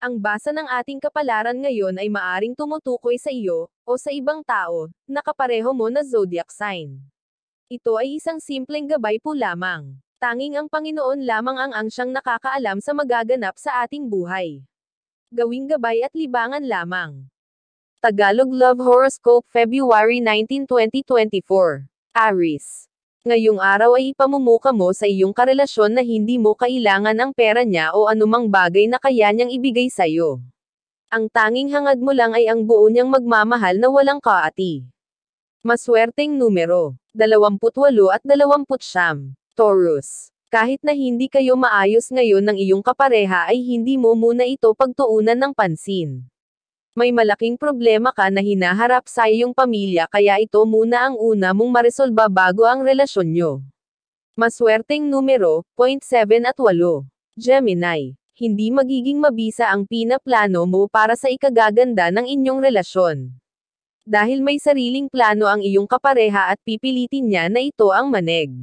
Ang basa ng ating kapalaran ngayon ay maaring tumutukoy sa iyo, o sa ibang tao, na kapareho mo na zodiac sign. Ito ay isang simpleng gabay po lamang. Tanging ang Panginoon lamang ang siyang nakakaalam sa magaganap sa ating buhay. Gawing gabay at libangan lamang. Tagalog Love Horoscope February 19, 2024. Aries. Ngayong araw ay ipamumuka mo sa iyong karelasyon na hindi mo kailangan ang pera niya o anumang bagay na kaya niyang ibigay sa iyo. Ang tanging hangad mo lang ay ang buo niyang magmamahal na walang kaati. Maswerteng numero, 28 at 29. Taurus. Kahit na hindi kayo maayos ngayon ng iyong kapareha ay hindi mo muna ito pagtuunan ng pansin. May malaking problema ka na hinaharap sa iyong pamilya kaya ito muna ang una mong maresolba bago ang relasyon nyo. Maswerteng numero, 7 at 8. Gemini. Hindi magiging mabisa ang pinaplano mo para sa ikagaganda ng inyong relasyon. Dahil may sariling plano ang iyong kapareha at pipilitin niya na ito ang maneg.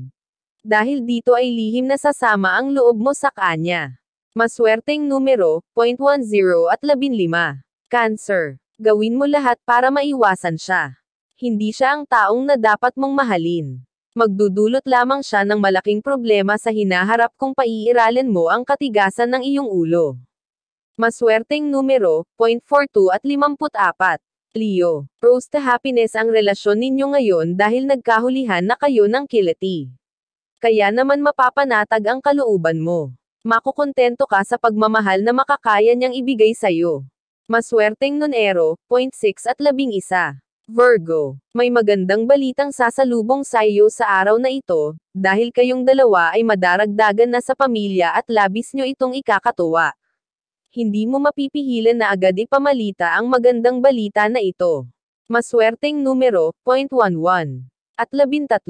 Dahil dito ay lihim na sasama ang loob mo sa kanya. Maswerteng numero, 10 at 15. Cancer. Gawin mo lahat para maiwasan siya. Hindi siya ang taong na dapat mong mahalin. Magdudulot lamang siya ng malaking problema sa hinaharap kung paiiralin mo ang katigasan ng iyong ulo. Maswerteng numero, 42 at 54. Leo. Rose to happiness ang relasyon ninyo ngayon dahil nagkahulihan na kayo ng kiliti. Kaya naman mapapanatag ang kalooban mo. Makukontento ka sa pagmamahal na makakaya niyang ibigay sa'yo. Maswerteng nunero, 6 at 11. Virgo. May magandang balitang sasalubong sa iyo sa araw na ito, dahil kayong dalawa ay madaragdagan na sa pamilya at labis nyo itong ikakatuwa. Hindi mo mapipigilan na agad ipamalita ang magandang balita na ito. Maswerteng numero, 11 at 13.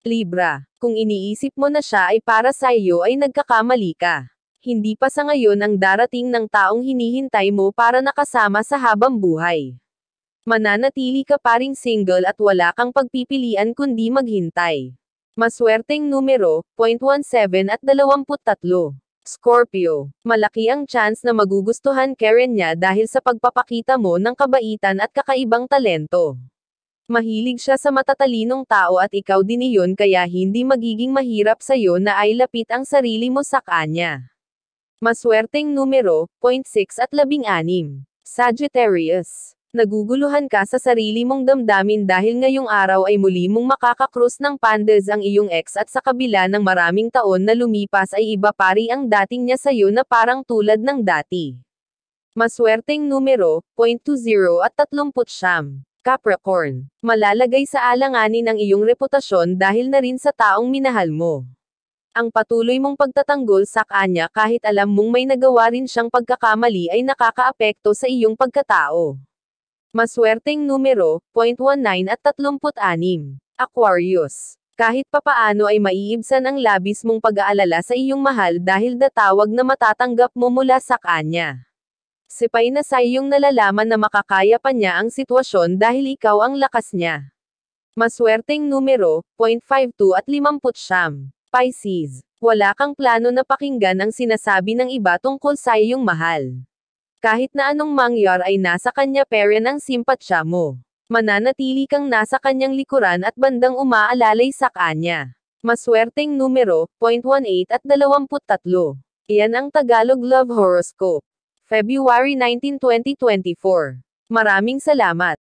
Libra. Kung iniisip mo na siya ay para sa iyo ay nagkakamali ka. Hindi pa sa ngayon ang darating ng taong hinihintay mo para nakasama sa habang buhay. Mananatili ka pa ring single at wala kang pagpipilian kundi maghintay. Maswerteng numero, 17 at 23. Scorpio. Malaki ang chance na magugustuhan ka rin niya dahil sa pagpapakita mo ng kabaitan at kakaibang talento. Mahilig siya sa matatalinong tao at ikaw din iyon kaya hindi magiging mahirap sa iyo na ay lapit ang sarili mo sa kanya. Maswerteng numero, 6 at 16. Sagittarius. Naguguluhan ka sa sarili mong damdamin dahil ngayong araw ay muli mong makakakrus ng pandas ang iyong ex at sa kabila ng maraming taon na lumipas ay iba pari ang dating niya sa iyo na parang tulad ng dati. Maswerteng numero, 20 at 30. Capricorn. Malalagay sa alanganin ang iyong reputasyon dahil na rin sa taong minahal mo. Ang patuloy mong pagtatanggol sa kanya kahit alam mong may nagawa rin siyang pagkakamali ay nakakaapekto sa iyong pagkatao. Maswerteng numero, 19 at 36. Aquarius. Kahit papaano ay maiibsan ang labis mong pag-aalala sa iyong mahal dahil datawag na matatanggap mo mula sa kanya. Sipay na sa iyong nalalaman na makakaya pa niya ang sitwasyon dahil ikaw ang lakas niya. Maswerteng numero, 52 at 50. Pisces. Wala kang plano na pakinggan ang sinasabi ng iba tungkol sa iyong mahal. Kahit na anong mangyari ay nasa kanya pa rin ang simpatsya mo. Mananatili kang nasa kanyang likuran at bandang umaalalay sa kanya. Maswerteng numero, 18 at 23. Iyan ang Tagalog Love Horoscope. February 19, 2024. Maraming salamat.